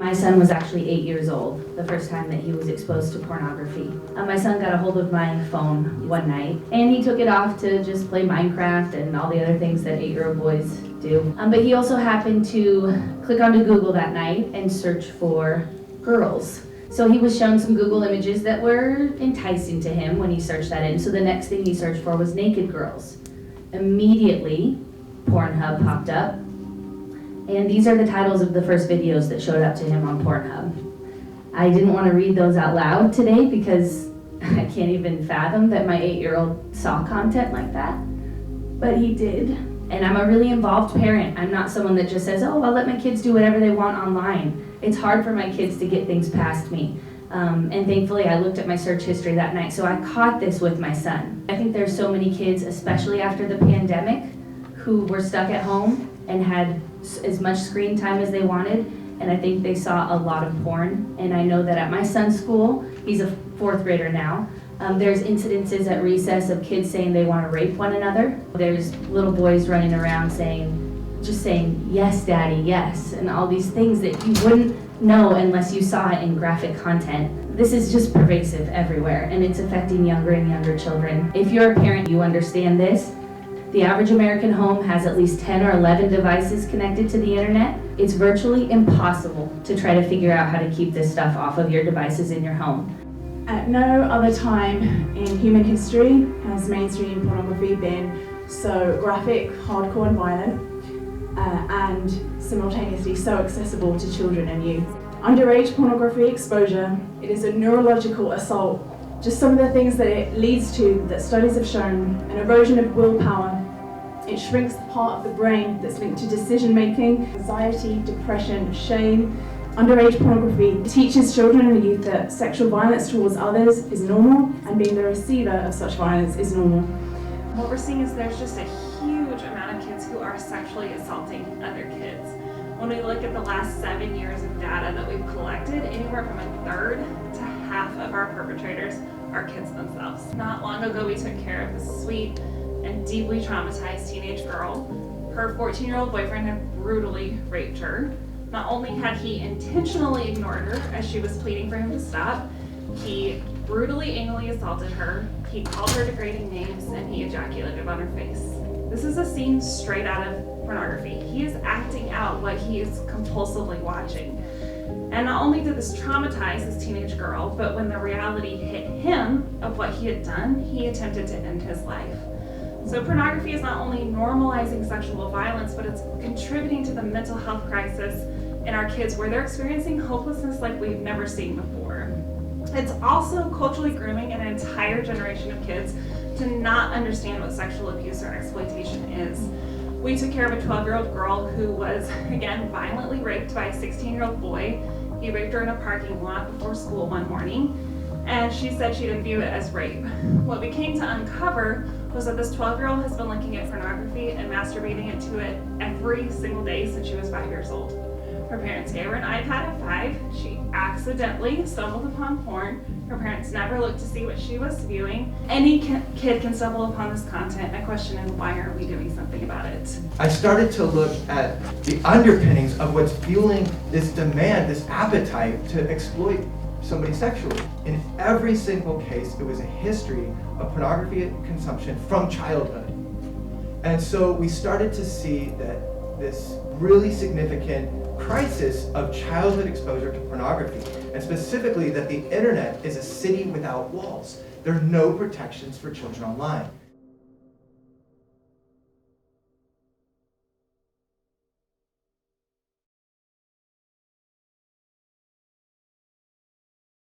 My son was actually 8 years old the first time that he was exposed to pornography. My son got a hold of my phone one night and he took it off to just play Minecraft and all the other things that 8-year-old boys do. But he also happened to click onto Google that night and search for girls. So he was shown some Google images that were enticing to him when he searched that in. So the next thing he searched for was naked girls. Immediately, Pornhub popped up. And these are the titles of the first videos that showed up to him on Pornhub. I didn't want to read those out loud today because I can't even fathom that my 8-year-old saw content like that. But he did. And I'm a really involved parent. I'm not someone that just says, oh, I'll let my kids do whatever they want online. It's hard for my kids to get things past me. And thankfully I looked at my search history that night, so I caught this with my son. I think there's so many kids, especially after the pandemic, who were stuck at home and had as much screen time as they wanted, and I think they saw a lot of porn. And I know that at my son's school, he's a 4th grader now, there's incidences at recess of kids saying they want to rape one another. There's little boys running around just saying, yes, daddy, yes, and all these things that you wouldn't know unless you saw it in graphic content. This is just pervasive everywhere, and it's affecting younger and younger children. If you're a parent, you understand this. The average American home has at least 10 or 11 devices connected to the internet. It's virtually impossible to try to figure out how to keep this stuff off of your devices in your home. At no other time in human history has mainstream pornography been so graphic, hardcore and violent, and simultaneously so accessible to children and youth. Underage pornography exposure, it is a neurological assault. Just some of the things that it leads to, that studies have shown: an erosion of willpower. It shrinks the part of the brain that's linked to decision making, anxiety, depression, shame. Underage pornography teaches children and youth that sexual violence towards others is normal, and being the receiver of such violence is normal. What we're seeing is there's just a huge amount of kids who are sexually assaulting other kids. When we look at the last 7 years of data that we've collected, anywhere from 1/3 to half of our perpetrators are kids themselves. Not long ago, we took care of this sweet and deeply traumatized teenage girl. Her 14-year-old boyfriend had brutally raped her. Not only had he intentionally ignored her as she was pleading for him to stop, he brutally anally assaulted her, he called her degrading names, and he ejaculated on her face. This is a scene straight out of pornography. He is acting out what he is compulsively watching. And not only did this traumatize this teenage girl, but when the reality hit him of what he had done, he attempted to end his life. So pornography is not only normalizing sexual violence, but it's contributing to the mental health crisis in our kids, where they're experiencing hopelessness like we've never seen before. It's also culturally grooming an entire generation of kids to not understand what sexual abuse or exploitation is. We took care of a 12-year-old girl who was, again, violently raped by a 16-year-old boy. He raped her in a parking lot before school one morning, and she said she didn't view it as rape. What we came to uncover was that this 12-year-old has been looking at pornography and masturbating into it every single day since she was 5 years old. Her parents gave her an iPad at 5. She accidentally stumbled upon porn. Her parents never looked to see what she was viewing. Any kid can stumble upon this content. My question is, why aren't we doing something about it? I started to look at the underpinnings of what's fueling this demand, this appetite to exploit somebody sexually. In every single case, it was a history of pornography consumption from childhood. And so we started to see that this really significant crisis of childhood exposure to pornography, and specifically that the internet is a city without walls. There are no protections for children online.